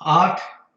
8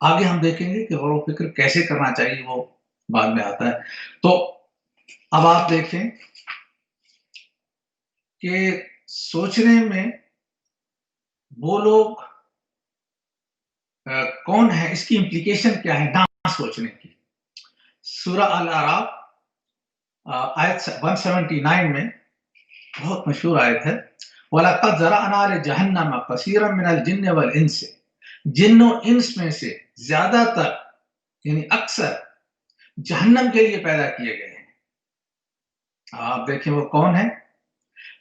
آگے ہم دیکھیں گے کہ غور و فکر کیسے کرنا چاہیے، وہ بعد میں آتا ہے۔ تو اب آپ دیکھیں کہ سوچنے میں وہ لوگ کون ہے، اس کی امپلیکیشن کیا ہے نہ سوچنے کی۔ سورہ الاعراف آیت 179 میں بہت مشہور آیت ہے، وَلَقَدْ ذَرَأْنَا لِجَهَنَّمَ كَثِيرًا مِنَ الْجِنِّ وَالْإِنسِ، جن و انس میں سے زیادہ تر یعنی اکثر جہنم کے لیے پیدا کیے گئے ہیں۔ آپ دیکھیں وہ کون ہے،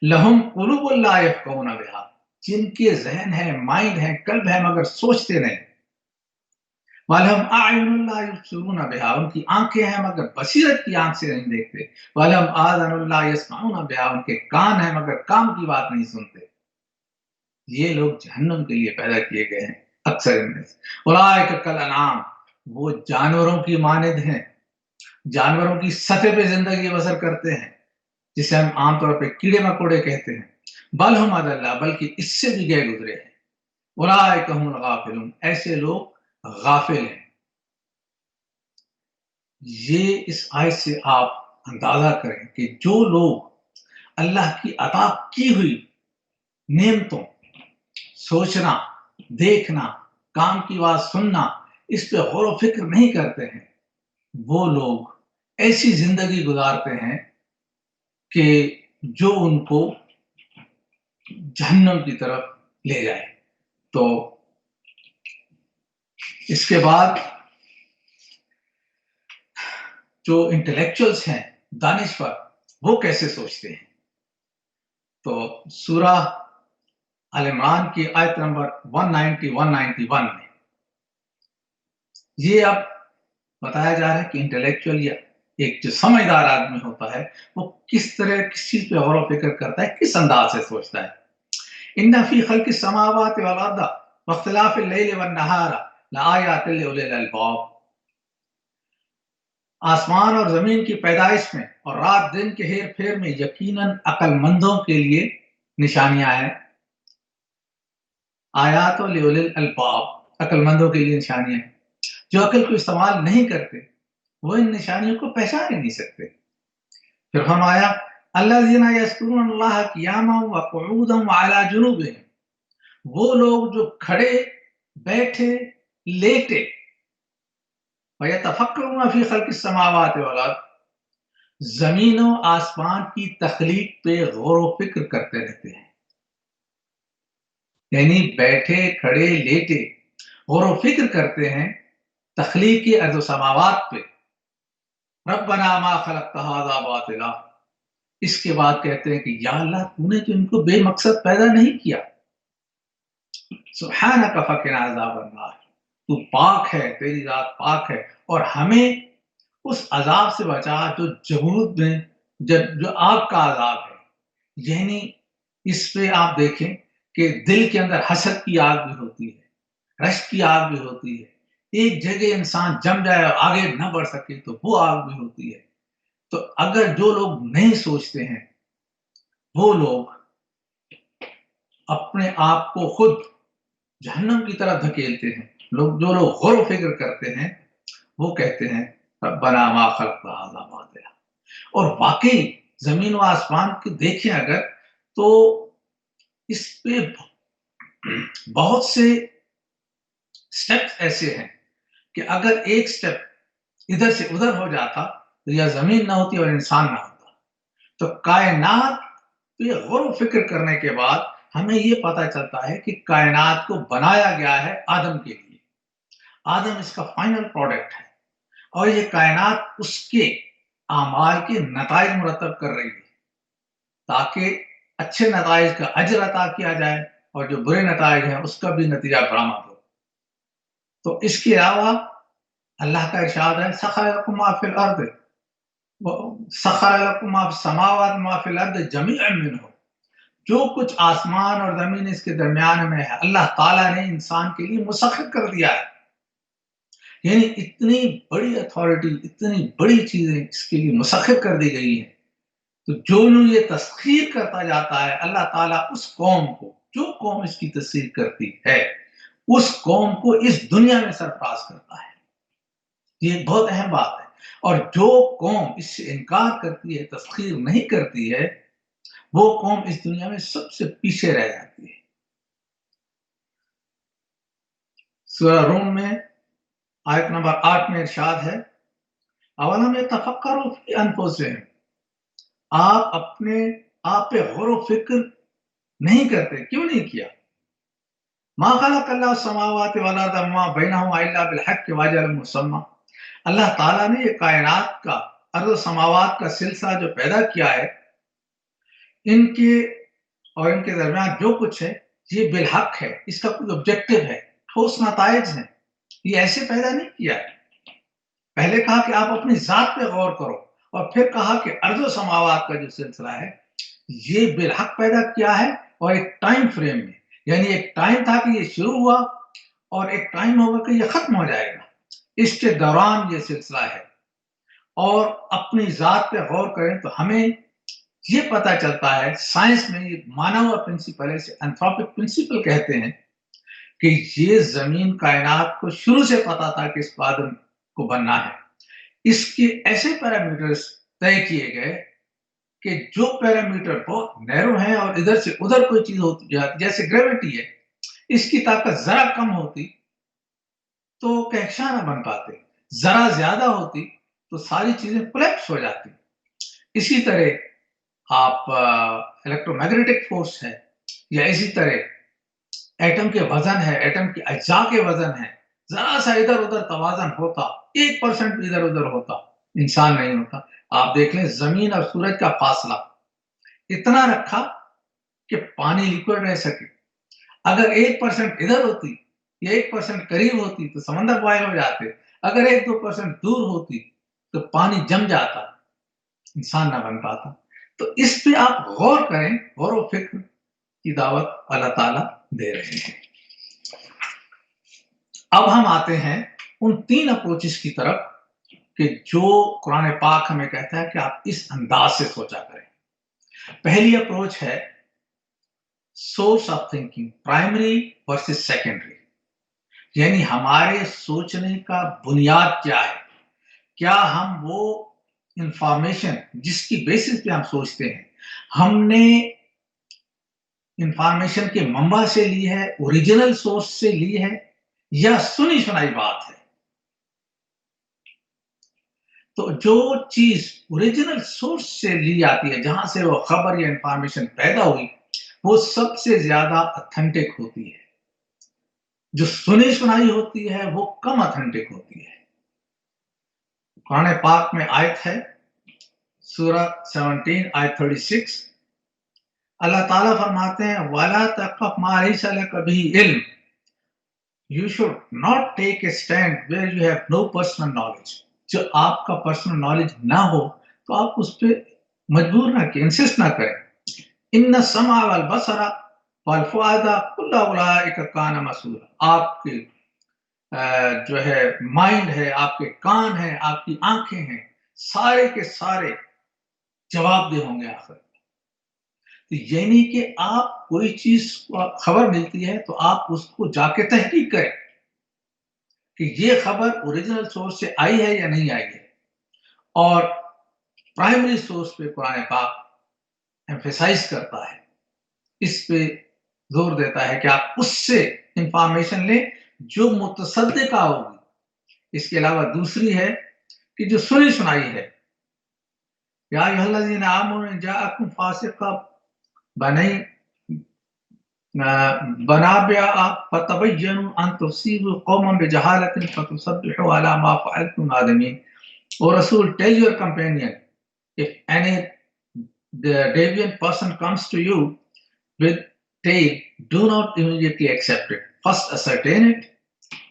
لہم قلوب لا یفقہون بہا، جن کے ذہن ہے، مائنڈ ہے، قلب ہے مگر سوچتے نہیں، وَلَهُمْ أَعْيُنٌ لَا يُبْصِرُونَ بِهَا، ان کی آنکھیں ہیں مگر بصیرت کی آنکھ سے نہیں دیکھتے، وَلَهُمْ آذَانٌ لَا يَسْمَعُونَ بِهَا، ان کے کان ہیں مگر کام کی بات نہیں سنتے۔ یہ لوگ جہنم کے لیے پیدا کیے گئے ہیں اکثر ان میں سے۔ اولئک کالانعام، وہ جانوروں کی مانند ہیں، جانوروں کی سطح پہ زندگی بسر کرتے ہیں، جسے ہم عام طور پہ کیڑے مکوڑے کہتے ہیں۔ بل ہم اضل، بلکہ اس سے بھی گئے گزرے ہیں۔ اولئک هم الغافلون، ایسے لوگ غافل ہیں۔ یہ اس آیت سے آپ اندازہ کریں کہ جو لوگ اللہ کی عطا کی ہوئی نعمتوں، سوچنا، دیکھنا، کام کی بات سننا، اس پہ غور و فکر نہیں کرتے ہیں، وہ لوگ ایسی زندگی گزارتے ہیں کہ جو ان کو جہنم کی طرف لے جائے۔ تو اس کے بعد جو انٹلیکچوئلس ہیں، دانشور، وہ کیسے سوچتے ہیں؟ تو سورہ آل عمران کی آیت نمبر 191 میں یہ اب بتایا جا رہا ہے کہ انٹلیکچوئل یا ایک جو سمجھدار آدمی ہوتا ہے وہ کس طرح کس چیز پہ غور و فکر کرتا ہے، کس انداز سے سوچتا ہے۔ ان فی خلق السماوات والارض واختلاف اللیل والنہار لآیات لأولی الالباب، آسمان اور زمین کی پیدائش میں اور رات دن کے ہیر پھیر میں یقیناً عقل مندوں کے لیے نشانیاں ہیں۔ آیات لأولی الالباب، عقل مندوں کے لیے نشانیاں ہیں۔ جو عقل کو استعمال نہیں کرتے وہ ان نشانیوں کو پہچان ہی نہیں سکتے۔ پھر فرمایا الذین یذکرون اللہ قیاما وقعودا وعلی جنوبہم، وہ لوگ جو کھڑے، بیٹھے، لیٹے، وَيَتَفَكَّرُونَ فِي خَلْقِ السَّمَاوَاتِ وَالْأَرْضِ، زمین و آسمان کی تخلیق پہ غور و فکر کرتے رہتے ہیں، یعنی بیٹھے، کھڑے، لیٹے غور و فکر کرتے ہیں تخلیق کی ارض و سماوات پہ۔ ربنا ما خلقت هذا باطلا، اس کے بعد کہتے ہیں کہ یا اللہ تو نے تو ان کو بے مقصد پیدا نہیں کیا۔ سبحانک فقنا عذاب النار، تو پاک ہے، تیری ذات پاک ہے، اور ہمیں اس عذاب سے بچا جو جہود میں جو آگ کا عذاب ہے۔ یعنی اس پہ آپ دیکھیں کہ دل کے اندر حسد کی آگ بھی ہوتی ہے، رشک کی آگ بھی ہوتی ہے، ایک جگہ انسان جم جائے اور آگے نہ بڑھ سکے تو وہ آگ بھی ہوتی ہے۔ تو اگر جو لوگ نہیں سوچتے ہیں وہ لوگ اپنے آپ کو خود جہنم کی طرف دھکیلتے ہیں۔ جو لوگ غور و فکر کرتے ہیں وہ کہتے ہیں ربنا ما خلقت هذا باطلا۔ اور واقعی زمین و آسمان کو دیکھیں اگر تو اس پہ بہت سے سٹیپس ایسے ہیں کہ اگر ایک سٹیپ ادھر سے ادھر ہو جاتا تو یا زمین نہ ہوتی اور انسان نہ ہوتا۔ تو کائنات پہ غور و فکر کرنے کے بعد ہمیں یہ پتہ چلتا ہے کہ کائنات کو بنایا گیا ہے آدم کے لیے، آدم اس کا فائنل پروڈکٹ ہے، اور یہ کائنات اس کے اعمال کے نتائج مرتب کر رہی ہے تاکہ اچھے نتائج کا اجر عطا کیا جائے اور جو برے نتائج ہیں اس کا بھی نتیجہ برآمد ہو۔ تو اس کے علاوہ اللہ کا ارشاد ہے سخر لکم ما فی الارض سخر لکم ما فی السماوات ما فی الارض جمیعا منہ، جو کچھ آسمان اور زمین اس کے درمیان میں ہے اللہ تعالیٰ نے انسان کے لیے مسخر کر دیا ہے۔ یعنی اتنی بڑی اتھارٹی، اتنی بڑی چیزیں اس کے لیے مسخر کر دی گئی ہیں۔ تو جو یہ تسخیر کرتا جاتا ہے اللہ تعالیٰ اس قوم کو، جو قوم اس کی تسخیر کرتی ہے اس قوم کو اس دنیا میں سرفراز کرتا ہے. یہ ایک بہت اہم بات ہے. اور جو قوم اس سے انکار کرتی ہے، تسخیر نہیں کرتی ہے، وہ قوم اس دنیا میں سب سے پیچھے رہ جاتی ہے. سورہ روم میں آیت نمبر 8 میں ارشاد ہے، اولم یتفکروا فی انفسہم، آپ اپنے آپ پہ غور و فکر نہیں کرتے، کیوں نہیں کیا؟ ما خلق اللہ السماوات والارض وما بینہما الا بالحق واجل مسمى، اللہ تعالیٰ نے یہ کائنات کا، ارض و سماوات کا سلسلہ جو پیدا کیا ہے، ان کے اور ان کے درمیان جو کچھ ہے یہ بالحق ہے، اس کا کوئی آبجیکٹو ہے، ٹھوس نتائج ہیں. یہ ایسے پیدا نہیں کیا ہے. پہلے کہا کہ آپ اپنی ذات پہ غور کرو، اور پھر کہا کہ ارض و سماوات کا جو سلسلہ ہے یہ بالحق پیدا کیا ہے، اور ایک ٹائم فریم میں، یعنی ایک ٹائم تھا کہ یہ شروع ہوا اور ایک ٹائم ہوگا کہ یہ ختم ہو جائے گا. اس کے دوران یہ سلسلہ ہے. اور اپنی ذات پہ غور کریں تو ہمیں یہ پتا چلتا ہے، سائنس میں یہ مانا ہوا پرنسپل ہے، اسے انتھروپک پرنسپل کہتے ہیں، کہ یہ زمین کائنات کو شروع سے پتا تھا کہ اس بادل کو بننا ہے. اس کے ایسے پیرامیٹرز طے کیے گئے کہ جو پیرامیٹر بہت نیرو ہیں اور ادھر سے ادھر کوئی چیز ہوتی جاتی، جیسے گریوٹی ہے، اس کی طاقت ذرا کم ہوتی تو کہکشاں نہ بن پاتے، ذرا زیادہ ہوتی تو ساری چیزیں کولیپس ہو جاتی. اسی طرح آپ الیکٹرو میگنیٹک فورس ہے، یا اسی طرح ایٹم کے وزن ہے، ایٹم کے اجزاء کے وزن ہے، ذرا سا ادھر ادھر توازن ہوتا، 1% بھی ادھر ادھر ہوتا، انسان نہیں ہوتا. آپ دیکھ لیں زمین اور سورج کا فاصلہ اتنا رکھا کہ پانی لیکوڈ رہ سکے. اگر 1% ادھر ہوتی یا 1% قریب ہوتی تو سمندر بوائل ہو جاتے. اگر 1-2% دور ہوتی تو پانی جم جاتا، انسان نہ بن پاتا. تو اس پہ آپ غور کریں، غور و فکر کی دعوت اللہ تعالیٰ دے رہے ہیں. اب ہم آتے ہیں ان 3 اپروچز کی طرف کہ جو قرآن پاک ہمیں کہتا ہے کہ آپ اس انداز سے سوچا کریں. پہلی اپروچ ہے source of thinking, primary versus secondary. یعنی ہمارے سوچنے کا بنیاد کیا ہے؟ کیا ہم وہ انفارمیشن جس کی بیسس پہ ہم سوچتے ہیں، ہم نے انفارمیشن کے منبع سے لی ہے، اوریجنل سورس سے لی ہے، یا سنی سنائی بات ہے؟ تو جو چیز اوریجنل سورس سے لی آتی ہے، جہاں سے وہ خبر یا انفارمیشن پیدا ہوئی، وہ سب سے زیادہ اتھینٹک ہوتی ہے. جو سنی سنائی ہوتی ہے وہ کم اتھینٹک ہوتی ہے. قرآن پاک میں آیت ہے سورہ 17 آیت 36، اللہ تعالیٰ فرماتے ہیں وَلَا تَقْفُ مَا لَيْسَ لَكَ بِهِ عِلْمٌ، You should not take a stand where you have no personal knowledge. جو آپ کا پرسنل نالج نہ ہو تو آپ اس پہ مجبور نہ کریں، انسسٹ نہ کریں. ان السمع والبصر والفؤاد كل اولئک کان مسئولا، آپ کے جو ہے مائنڈ ہے، آپ کے کان ہیں، آپ کی آنکھیں ہیں، سارے کے سارے جواب دہ ہوں گے آخر. یعنی کہ آپ کوئی چیز خبر ملتی ہے تو آپ اس کو جا کے تحقیق کریں کہ یہ خبر اوریجنل سورس سے آئی ہے یا نہیں آئی ہے. اور پرائمری سورس پہ قرآن پاک ایمفیسائز کرتا ہے، اس پہ زور دیتا ہے کہ آپ اس سے انفارمیشن لیں جو متصدقہ ہوگی. اس کے علاوہ دوسری ہے کہ جو سنی سنائی ہے، یا ایھا الذین آمنوا ان جاءکم فاسق بنبأ فتبینوا ان تصیبوا قوما بجہالۃ فتصبحوا علی ما فعلتم نادمین. O Rasul, tell your companion, if any deviant person comes to you with tale, do not immediately accept it. First ascertain it,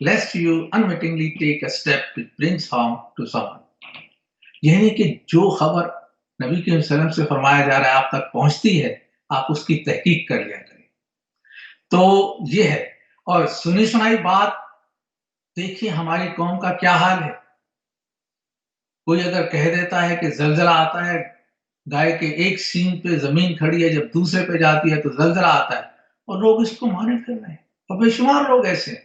lest you unwittingly take a step which brings harm to someone. یعنی کہ جو خبر نبی کے وسلم سے فرمایا جا رہا ہے آپ تک پہنچتی ہے، آپ اس کی تحقیق کر لیا کریں. تو یہ ہے. اور سنی سنائی بات دیکھیے ہماری قوم کا کیا حال ہے. کوئی اگر کہہ دیتا ہے کہ زلزلہ آتا ہے، گائے کے ایک سینگ پہ زمین کھڑی ہے، جب دوسرے پہ جاتی ہے تو زلزلہ آتا ہے، اور لوگ اس کو مانے پھر رہے ہیں. اور بے شمار لوگ ایسے ہیں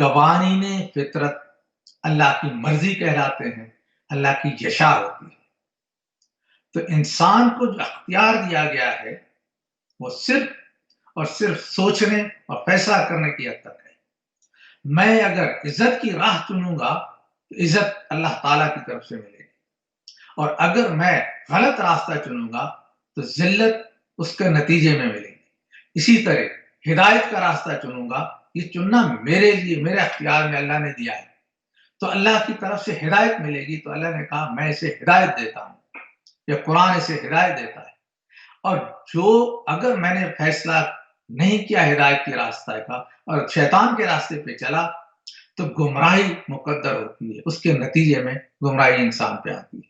قوانین فطرت اللہ کی مرضی کہلاتے ہیں، اللہ کی یشا ہوتی ہے۔ تو انسان کو جو اختیار دیا گیا ہے وہ صرف اور صرف سوچنے اور فیصلہ کرنے کی حد تک ہے۔ میں اگر عزت کی راہ چنوں گا تو عزت اللہ تعالیٰ کی طرف سے ملے گی، اور اگر میں غلط راستہ چنوں گا تو ذلت اس کے نتیجے میں ملے گی۔ اسی طرح ہدایت کا راستہ چنوں گا، یہ چننا میرے لیے، میرے اختیار میں اللہ نے دیا ہے، تو اللہ کی طرف سے ہدایت ملے گی۔ تو اللہ نے کہا میں اسے ہدایت دیتا ہوں، یا قرآن اسے ہدایت دیتا ہے۔ اور جو اگر میں نے فیصلہ نہیں کیا ہدایت کے راستہ کا اور شیطان کے راستے پہ چلا تو گمراہی مقدر ہوتی ہے، اس کے نتیجے میں گمراہی انسان پہ آتی ہے۔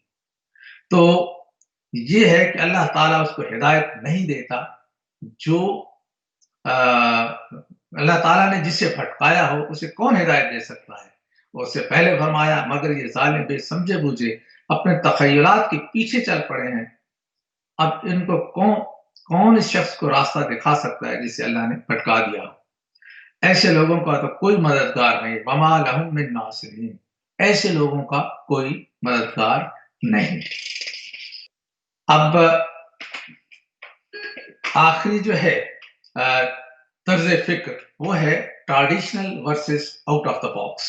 تو یہ ہے کہ اللہ تعالیٰ اس کو ہدایت نہیں دیتا، جو اللہ تعالیٰ نے جسے بھٹکایا ہو اسے کون ہدایت دے سکتا ہے؟ اور اس سے پہلے فرمایا مگر یہ ظالم بے سمجھے بوجھے اپنے تخیلات کے پیچھے چل پڑے ہیں، اب ان کو کون اس شخص کو راستہ دکھا سکتا ہے جسے اللہ نے بھٹکا دیا ہو؟ ایسے لوگوں کا تو کوئی مددگار نہیں، وما لہم من ناصرین، ایسے لوگوں کا کوئی مددگار نہیں۔ اب آخری جو ہے طرز فکر وہ ہے traditional versus out of the box,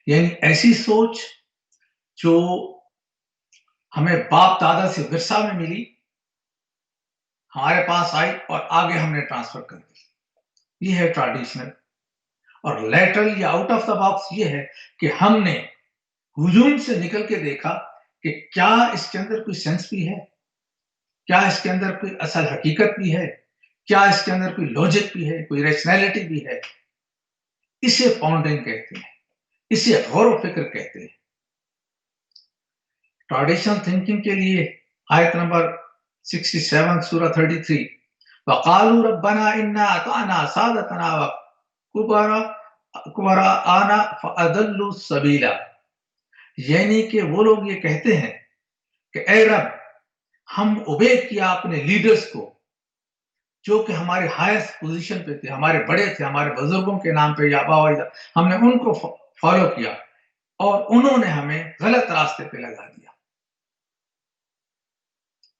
یعنی ایسی سوچ جو ہمیں باپ دادا سے ورثہ میں ملی، ہمارے پاس آئی اور آگے ہم نے ٹرانسفر کر دی، یہ ہے ٹریڈیشنل۔ اور لیٹرل یا آؤٹ آف دا باکس یہ ہے کہ ہم نے ہجوم سے نکل کے دیکھا کہ کیا اس کے اندر کوئی سینس بھی ہے، کیا اس کے اندر کوئی اصل حقیقت بھی ہے، کیا اس کے اندر کوئی لاجک بھی ہے، کوئی ریشنلٹی بھی ہے۔ اسے پاؤنڈنگ کہتے ہیں، اسے غور و فکر کہتے ہیں۔ ٹریڈیشنل تھنکنگ کے لیے آیت نمبر 67 سورہ 33، وَقَالُوا رَبَّنَا إِنَّا أَطَعْنَا سَادَتَنَا وَكُبَرَاءَنَا فَأَضَلُّوا السَّبِيلَ، یعنی کہ وہ لوگ یہ کہتے ہیں کہ اے رب ہم اوبے کیا اپنے لیڈرز کو جو کہ ہمارے ہائیسٹ پوزیشن پہ تھے، ہمارے بڑے تھے، ہمارے بزرگوں کے نام پہ یا آبا و اجداد، ہم نے ان کو فالو کیا اور انہوں نے ہمیں غلط راستے پہ لگا دیا۔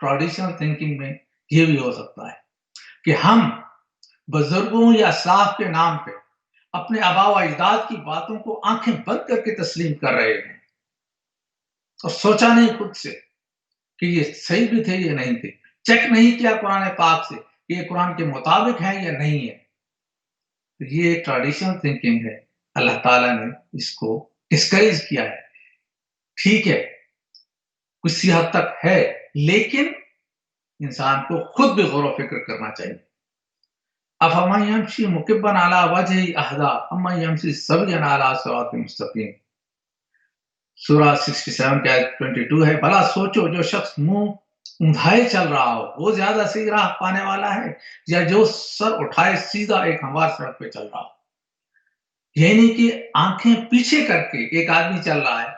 ٹریڈیشنل تھنکنگ میں یہ بھی ہو سکتا ہے کہ ہم بزرگوں یا اسلاف کے نام پہ اپنے آبا و اجداد کی باتوں کو آنکھیں بند کر کے تسلیم کر رہے ہیں اور سوچا نہیں خود سے کہ یہ صحیح بھی تھے یا نہیں تھے، چیک نہیں کیا قرآن پاک سے کہ یہ قرآن کے مطابق ہے یا نہیں ہے۔ تو یہ ٹریڈیشنل تھنکنگ ہے، اللہ تعالیٰ نے اس کو ڈسکریج کیا ہے۔ ٹھیک ہے کسی حد تک ہے، لیکن انسان کو خود بھی غور و فکر کرنا چاہیے۔ افمن یمشی مکبا علی وجہہ اہدی امن یمشی سویا علی صراط مستقیم، سورہ 67 کی آیت 22 ہے۔ بھلا سوچو جو شخص منہ اندھائے چل رہا ہو وہ زیادہ صحیح راہ پانے والا ہے یا جو سر اٹھائے سیدھا ایک ہموار سڑک پہ چل رہا ہو؟ یعنی کہ آنکھیں پیچھے کر کے ایک آدمی چل رہا ہے،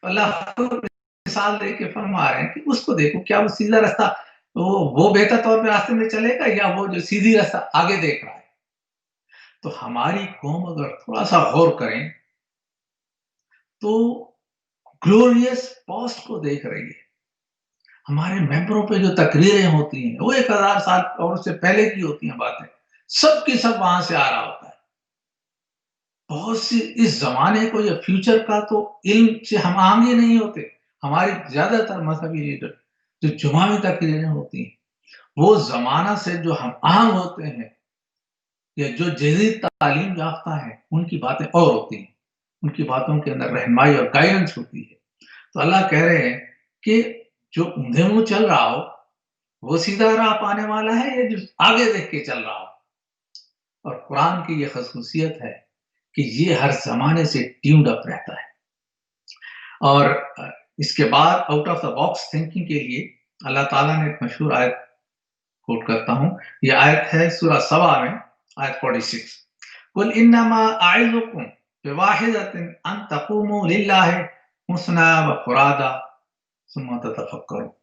اللہ مثال دے کے فرما رہے ہیں کہ اس کو دیکھو کیا وہ سیدھا راستہ وہ بہتر طور پہ راستے میں چلے گا یا وہ جو سیدھی راستہ آگے دیکھ رہا ہے؟ تو ہماری قوم اگر تھوڑا سا غور کریں تو گلوریس پاسٹ کو دیکھ رہی ہے۔ ہمارے ممبروں پہ جو تقریریں ہوتی ہیں وہ 1000 سال اور اس سے پہلے کی ہوتی ہیں باتیں، سب کی سب وہاں سے آ رہا ہوتا ہے۔ بہت سی اس زمانے کو یا فیوچر کا تو علم سے ہم آہنگ ہی نہیں ہوتے۔ ہماری زیادہ تر مذہبی لیڈر جو جمعوی تقریریں ہوتی ہیں وہ زمانہ سے جو ہم آہنگ ہوتے ہیں یا جو جدید تعلیم یافتہ ہیں ان کی باتیں اور ہوتی ہیں، ان کی باتوں کے اندر رہنمائی اور گائیڈنس ہوتی ہے۔ تو اللہ کہہ رہے ہیں کہ جو اندھے منہ چل رہا ہو وہ سیدھا راہ پانے والا ہے یا جو آگے دیکھ کے چل رہا ہو؟ اور قرآن کی یہ خصوصیت ہے کہ یہ ہر زمانے سے ٹیونڈ اپ رہتا ہے۔ اور اس کے بعد out of the box thinking کے لیے اللہ تعالیٰ نے ایک مشہور آیت کوٹ کرتا ہوں، یہ آیت ہے سورہ سبا میں آیت 46، قُلْ إِنَّمَا أَعِظُكُمْ بِوَاحِدَةٍ أَن تَقُومُوا لِلَّهِ مُثْنَىٰ وَفُرَادَىٰ ثُمَّ تَتَفَكَّرُوا۔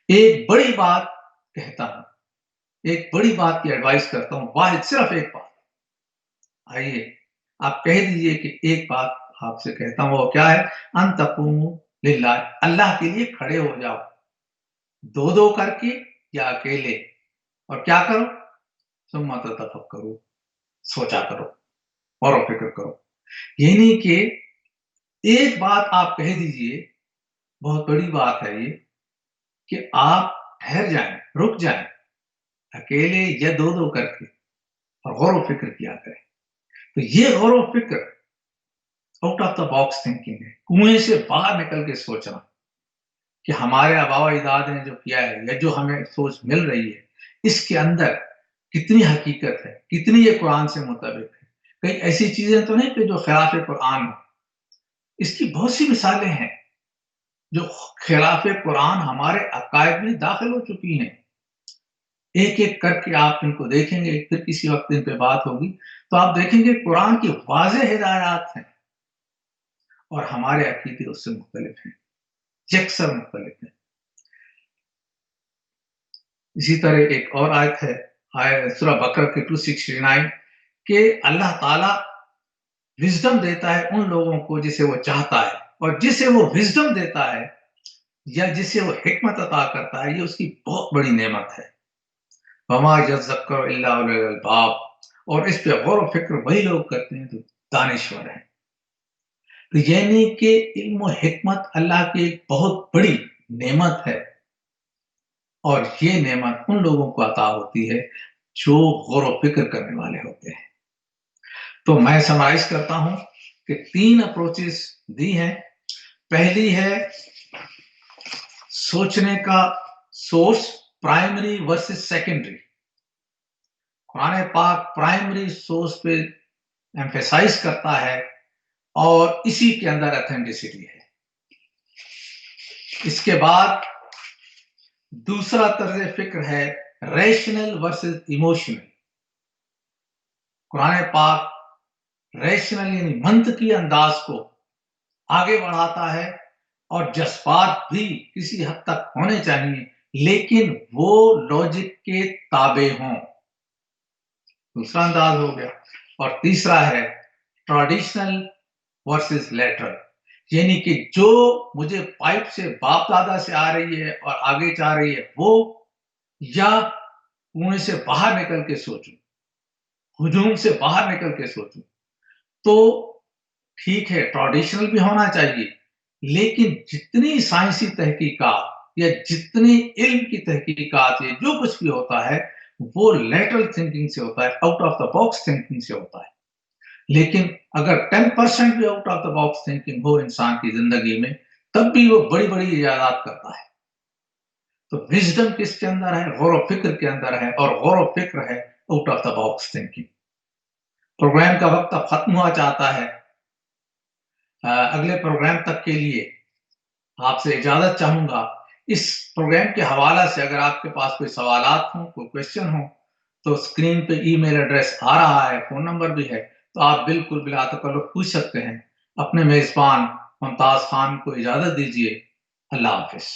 ایک بڑی بات کہتا ہوں، ایک بڑی بات کی ایڈوائز کرتا ہوں، واحد صرف ایک بات، آئیے آپ کہہ دیجئے کہ ایک بات آپ سے کہتا ہوں، وہ کیا ہے؟ ان تقوموا للہ، اللہ کے لیے کھڑے ہو جاؤ، دو دو کر کے یا اکیلے، اور کیا کرو؟ ثم تتفکروا، سوچا کرو، غور و فکر کرو. یعنی کہ ایک بات آپ کہہ دیجئے، بہت بڑی بات ہے یہ، کہ آپ ٹھہر جائیں، رک جائیں، اکیلے یا دو دو کر کے، اور غور و فکر کیا کریں. تو یہ غور و فکر out of the box thinking ہے، کنویں سے باہر نکل کے سوچنا کہ ہمارے آباء و اجداد نے جو کیا ہے یا جو ہمیں سوچ مل رہی ہے، اس کے اندر کتنی حقیقت ہے، کتنی یہ قرآن سے مطابق ہے. کئی ایسی چیزیں تو نہیں کہ جو خلاف قرآن ہو. اس کی بہت سی مثالیں ہیں جو خلاف قرآن ہمارے عقائد میں داخل ہو چکی ہیں. ایک ایک کر کے آپ ان کو دیکھیں گے، پھر کسی وقت ان پہ بات ہوگی تو آپ دیکھیں گے قرآن کی واضح ہدایات ہیں اور ہمارے عقیدے اس سے مختلف ہیں، یکسر مختلف ہیں. اسی طرح ایک اور آیت ہے سورہ بقرہ کی 269 کہ اللہ تعالیٰ وزڈم دیتا ہے ان لوگوں کو جسے وہ چاہتا ہے، اور جسے وہ وزڈم دیتا ہے یا جسے وہ حکمت عطا کرتا ہے، یہ اس کی بہت بڑی نعمت ہے. وما یذکر الا اولو الالباب، اور اس پہ غور و فکر وہی لوگ کرتے ہیں جو دانشور ہیں. تو یعنی کہ علم و حکمت اللہ کی ایک بہت بڑی نعمت ہے، اور یہ نعمت ان لوگوں کو عطا ہوتی ہے جو غور و فکر کرنے والے ہوتے ہیں. تو میں سمرائز کرتا ہوں کہ 3 اپروچز دی ہیں. پہلی ہے سوچنے کا سورس، پرائمری ورسز سیکنڈری. قرآن پاک پرائمری سورس پہ ایمفیسائز کرتا ہے اور اسی کے اندر اتھینٹسٹی ہے. اس کے بعد دوسرا طرز فکر ہے ریشنل ورسز ایموشنل. قرآن پاک ریشنل یعنی منطقی انداز کو آگے بڑھاتا ہے، اور جذبات بھی کسی حد تک ہونے چاہیے لیکن وہ لاجک کے تابع ہوں. دوسرا انداز ہو گیا. اور تیسرا ہے ٹریڈیشنل ورسز لیٹرل، یعنی کہ جو مجھے پائپ سے باپ دادا سے آ رہی ہے اور آگے جا رہی ہے وہ، یا کنویں سے باہر نکل کے سوچوں، ہجوم سے باہر نکل کے سوچوں. تو ٹھیک ہے ٹریڈیشنل بھی ہونا چاہیے، لیکن جتنی سائنسی تحقیقات یا جتنی علم کی تحقیقات یا جو کچھ بھی ہوتا ہے وہ لیٹرل تھنکنگ سے ہوتا ہے، out of the box thinking سے ہوتا ہے. لیکن اگر 10% بھی out of the box thinking ہو انسان کی زندگی میں، تب بھی وہ بڑی بڑی ایجادات کرتا ہے. تو وزڈم کس کے اندر ہے؟ غور و فکر کے اندر ہے، اور غور و فکر ہے out of the box thinking. Programme کا وقت اب ختم ہوا چاہتا ہے. اگلے پروگرام تک کے لیے آپ سے اجازت چاہوں گا. اس پروگرام کے حوالہ سے اگر آپ کے پاس کوئی سوالات ہوں، کوئی کوشچن ہوں، تو اسکرین پہ ای میل ایڈریس آ رہا ہے، فون نمبر بھی ہے، تو آپ بالکل بلا تکلف پوچھ سکتے ہیں. اپنے میزبان ممتاز خان کو اجازت دیجیے. اللہ حافظ.